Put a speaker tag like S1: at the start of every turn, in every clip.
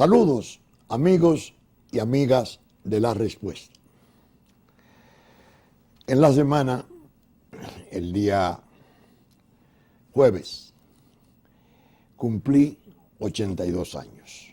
S1: Saludos, amigos y amigas de La Respuesta. En la semana, el día jueves, cumplí 82 años.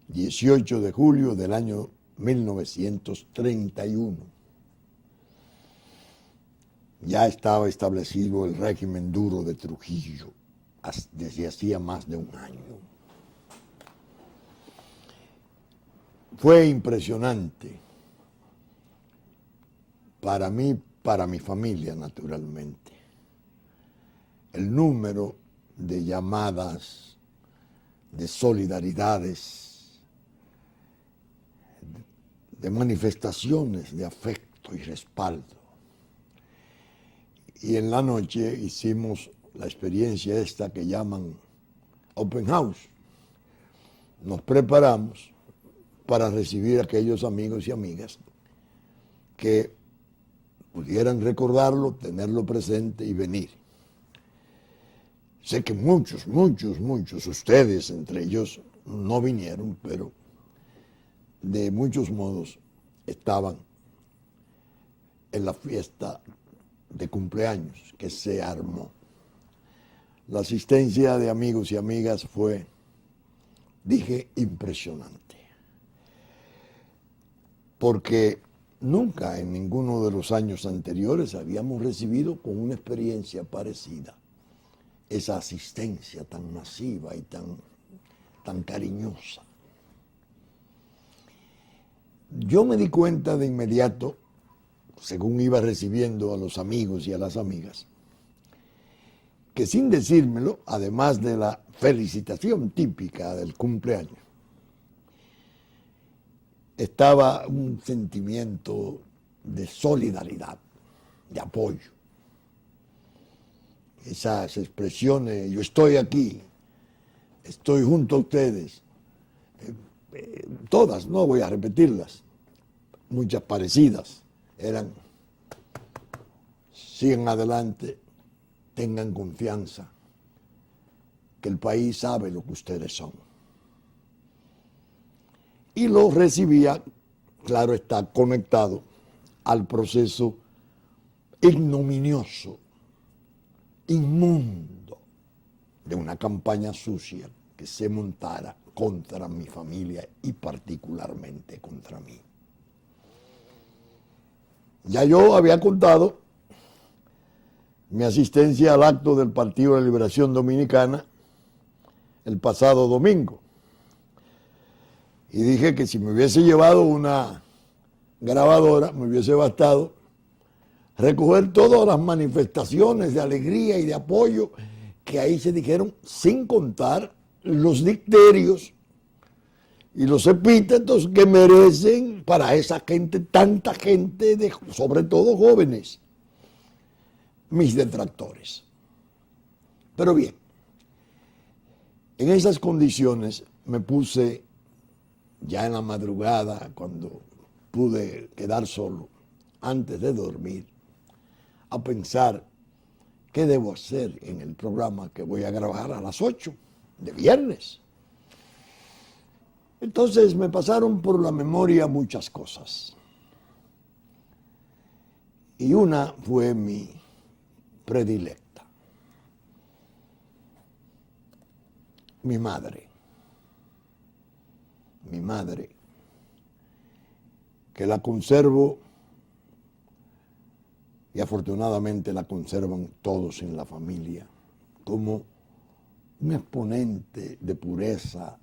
S1: 18 de julio del año 1931. Ya estaba establecido el régimen duro de Trujillo desde hacía más de un año. Fue impresionante para mí, para mi familia, naturalmente, el número de llamadas, de solidaridades, de manifestaciones de afecto y respaldo. Y en la noche hicimos la experiencia esta que llaman Open House. Nos preparamos para recibir a aquellos amigos y amigas que pudieran recordarlo, tenerlo presente y venir. Sé que muchos, ustedes entre ellos no vinieron, pero de muchos modos estaban en la fiesta de cumpleaños que se armó. La asistencia de amigos y amigas fue, dije, impresionante. Porque nunca en ninguno de los años anteriores habíamos recibido con una experiencia parecida esa asistencia tan masiva y tan cariñosa. Yo me di cuenta de inmediato, según iba recibiendo a los amigos y a las amigas, que sin decírmelo, además de la felicitación típica del cumpleaños, estaba un sentimiento de solidaridad, de apoyo. Esas expresiones, yo estoy aquí, estoy junto a ustedes, todas, no voy a repetirlas, muchas parecidas, eran, sigan adelante, tengan confianza, que el país sabe lo que ustedes son. Y lo recibía, claro está, conectado al proceso ignominioso, inmundo, de una campaña sucia que se montara contra mi familia y particularmente contra mí. Ya yo había contado mi asistencia al acto del Partido de la Liberación Dominicana el pasado domingo. Y dije que si me hubiese llevado una grabadora, me hubiese bastado recoger todas las manifestaciones de alegría y de apoyo que ahí se dijeron, sin contar los dicterios y los epítetos que merecen para esa gente, tanta gente, sobre todo jóvenes, mis detractores. Pero bien, en esas condiciones me puse ya en la madrugada, cuando pude quedar solo, antes de dormir, a pensar qué debo hacer en el programa que voy a grabar a las 8 de viernes. Entonces me pasaron por la memoria muchas cosas. Y una fue mi predilecta. Mi madre, que la conservo y afortunadamente la conservan todos en la familia como un exponente de pureza,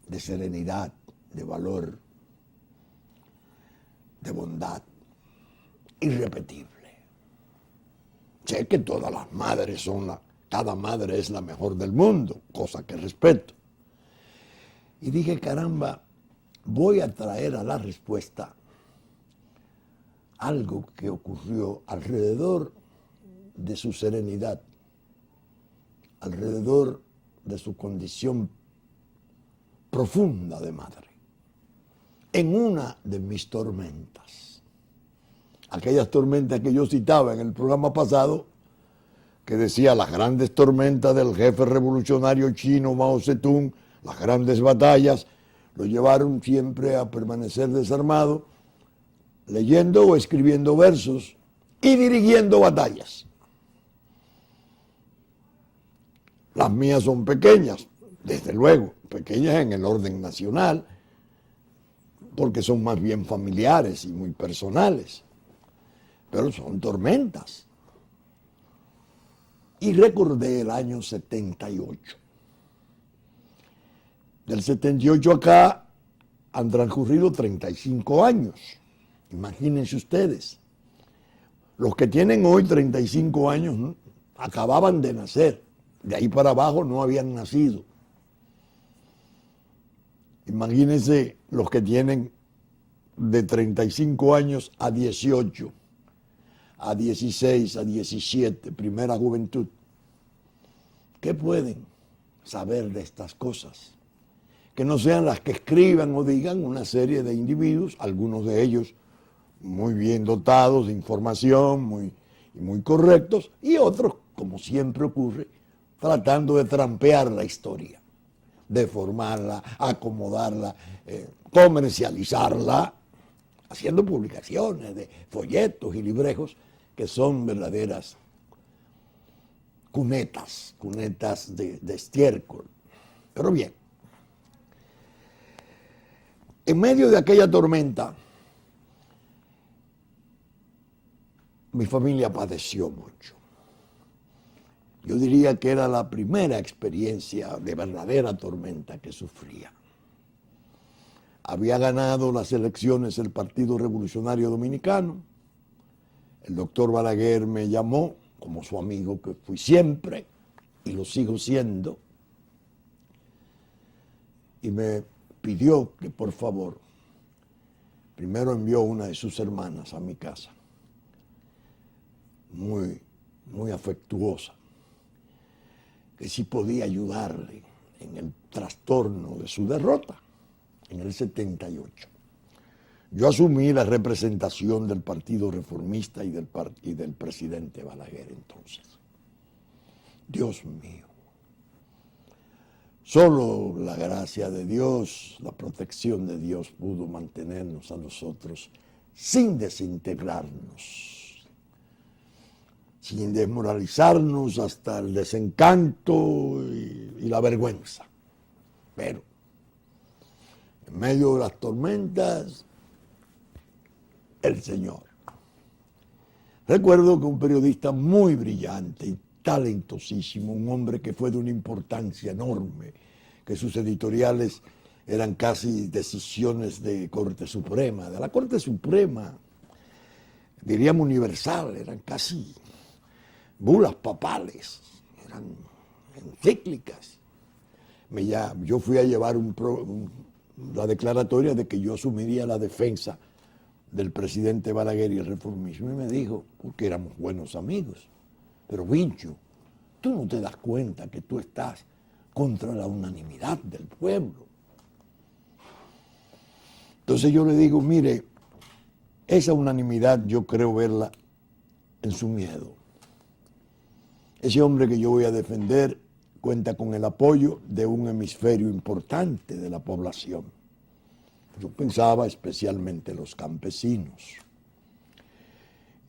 S1: de serenidad, de valor, de bondad, irrepetible. Sé que todas las madres cada madre es la mejor del mundo, cosa que respeto. Y dije, caramba, voy a traer a La Respuesta algo que ocurrió alrededor de su serenidad, alrededor de su condición profunda de madre, en una de mis tormentas. Aquellas tormentas que yo citaba en el programa pasado, que decía las grandes tormentas del jefe revolucionario chino Mao Zedong Las grandes batallas lo llevaron siempre a permanecer desarmado, leyendo o escribiendo versos y dirigiendo batallas. Las mías son pequeñas, desde luego, pequeñas en el orden nacional, porque son más bien familiares y muy personales, pero son tormentas. Y recordé el año 78. Del 78 acá han transcurrido 35 años. Imagínense ustedes. Los que tienen hoy 35 años, ¿no?, acababan de nacer. De ahí para abajo no habían nacido. Imagínense los que tienen de 35 años a 18, a 16, a 17, primera juventud. ¿Qué pueden saber de estas cosas? Que no sean las que escriban o digan una serie de individuos, algunos de ellos muy bien dotados de información, muy correctos, y otros, como siempre ocurre, tratando de trampear la historia, deformarla, acomodarla, comercializarla, haciendo publicaciones de folletos y librejos que son verdaderas cunetas de estiércol. Pero bien, en medio de aquella tormenta, mi familia padeció mucho. Yo diría que era la primera experiencia de verdadera tormenta que sufría. Había ganado las elecciones el Partido Revolucionario Dominicano. El doctor Balaguer me llamó, como su amigo que fui siempre, y lo sigo siendo, y me pidió que por favor, primero envió una de sus hermanas a mi casa, muy afectuosa, que si podía ayudarle en el trastorno de su derrota en el 78. Yo asumí la representación del Partido Reformista y del presidente Balaguer entonces. Dios mío, solo la gracia de Dios, la protección de Dios pudo mantenernos a nosotros sin desintegrarnos, sin desmoralizarnos hasta el desencanto y la vergüenza. Pero en medio de las tormentas, el Señor. Recuerdo que un periodista muy brillante y talentosísimo, un hombre que fue de una importancia enorme, que sus editoriales eran casi decisiones de Corte Suprema, de la Corte Suprema, diríamos universal, eran casi bulas papales, eran encíclicas. Yo fui a llevar la declaratoria de que yo asumiría la defensa del presidente Balaguer y el reformismo, y me dijo, porque éramos buenos amigos, pero Vincho, tú no te das cuenta que tú estás contra la unanimidad del pueblo. Entonces yo le digo, mire, esa unanimidad yo creo verla en su miedo. Ese hombre que yo voy a defender cuenta con el apoyo de un hemisferio importante de la población. Yo pensaba especialmente los campesinos.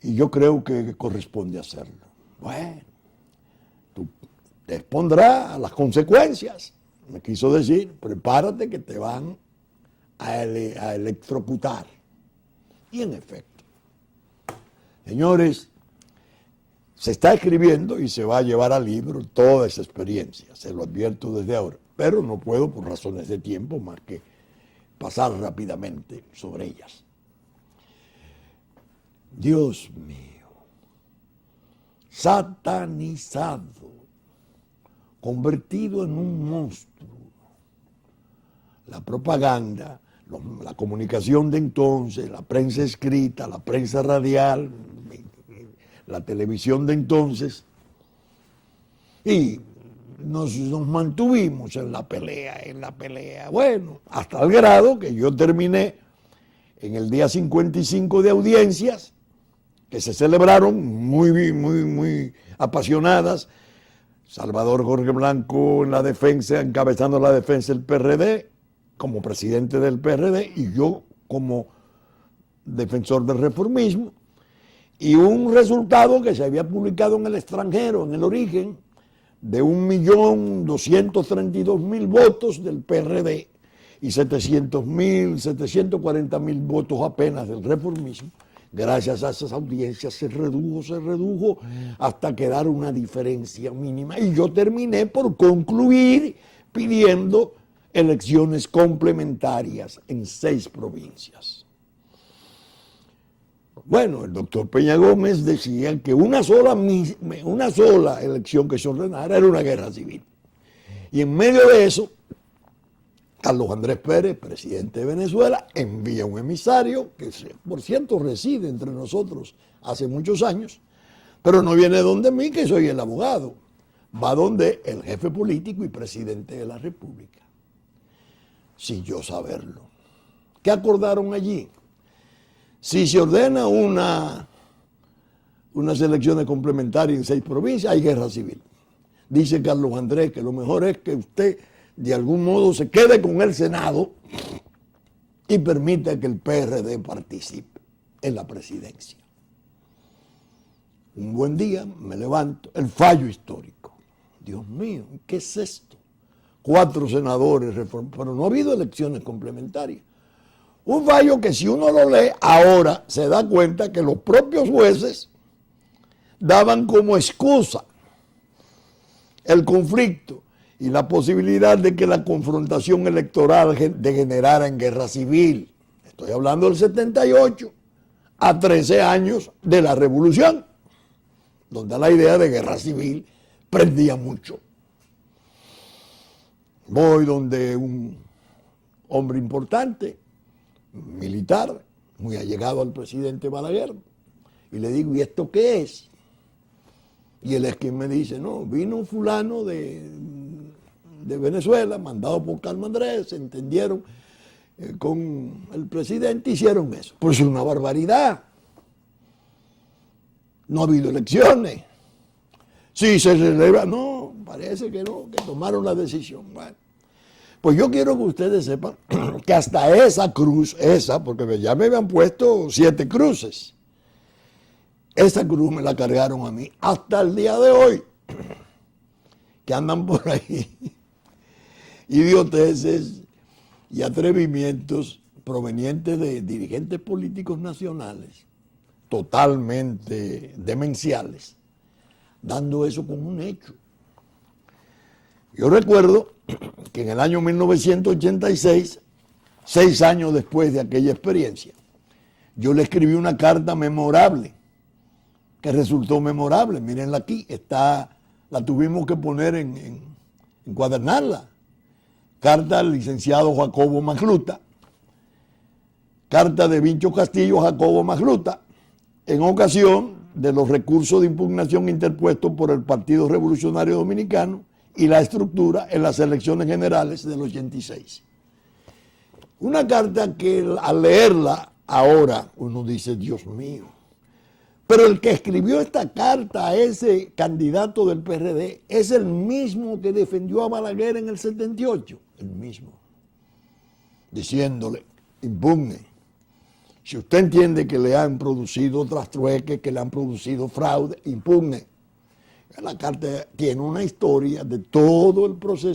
S1: Y yo creo que corresponde hacerlo. Bueno, tú te expondrás a las consecuencias. Me quiso decir, prepárate que te van a electrocutar. Y en efecto, señores, se está escribiendo y se va a llevar al libro toda esa experiencia, se lo advierto desde ahora, pero no puedo por razones de tiempo más que pasar rápidamente sobre ellas. Dios mío, satanizado, convertido en un monstruo, la propaganda, la comunicación de entonces, la prensa escrita, la prensa radial, la televisión de entonces, y nos mantuvimos en la pelea, bueno, hasta el grado que yo terminé en el día 55 de audiencias, que se celebraron muy apasionadas, Salvador Jorge Blanco en la defensa, encabezando la defensa del PRD, como presidente del PRD, y yo como defensor del reformismo, y un resultado que se había publicado en el extranjero, en el Origen, de 1.232.000 votos del PRD y 740.000 votos apenas del reformismo. Gracias a esas audiencias se redujo hasta quedar una diferencia mínima. Y yo terminé por concluir pidiendo elecciones complementarias en 6 provincias. Bueno, el doctor Peña Gómez decía que una sola elección que se ordenara era una guerra civil. Y en medio de eso, Carlos Andrés Pérez, presidente de Venezuela, envía un emisario, que por cierto reside entre nosotros hace muchos años, pero no viene donde mí, que soy el abogado. Va donde el jefe político y presidente de la República. Sin yo saberlo. ¿Qué acordaron allí? Si se ordena unas elecciones complementarias en 6 provincias, hay guerra civil. Dice Carlos Andrés que lo mejor es que usted de algún modo se quede con el Senado y permita que el PRD participe en la presidencia. Un buen día me levanto, el fallo histórico. Dios mío, ¿qué es esto? 4 senadores, pero no ha habido elecciones complementarias. Un fallo que si uno lo lee ahora se da cuenta que los propios jueces daban como excusa el conflicto y la posibilidad de que la confrontación electoral degenerara en guerra civil. Estoy hablando del 78, a 13 años de la revolución, donde la idea de guerra civil prendía mucho. Voy donde un hombre importante, militar, muy allegado al presidente Balaguer, y le digo, ¿y esto qué es? Y él es quien me dice, no, vino un fulano de Venezuela, mandado por Carlos Andrés, se entendieron con el presidente, hicieron eso. Pues es una barbaridad. No ha habido elecciones. Sí se celebra, no, parece que no, que tomaron la decisión. Bueno, pues yo quiero que ustedes sepan que hasta esa cruz, porque ya me habían puesto 7 cruces, esa cruz me la cargaron a mí hasta el día de hoy, que andan por ahí idioteces y atrevimientos provenientes de dirigentes políticos nacionales, totalmente demenciales, dando eso como un hecho. Yo recuerdo que en el año 1986, 6 años después de aquella experiencia, yo le escribí una carta memorable, que resultó memorable. Mírenla aquí, la tuvimos que poner encuadernarla. Carta al licenciado Jacobo Magluta, carta de Vincho Castillo a Jacobo Magluta, en ocasión de los recursos de impugnación interpuestos por el Partido Revolucionario Dominicano y la estructura en las elecciones generales del 86. Una carta que al leerla ahora uno dice, Dios mío, pero el que escribió esta carta a ese candidato del PRD es el mismo que defendió a Balaguer en el 78, el mismo, diciéndole, impugne. Si usted entiende que le han producido trastrueques, que le han producido fraude, impugne. La carta tiene una historia de todo el proceso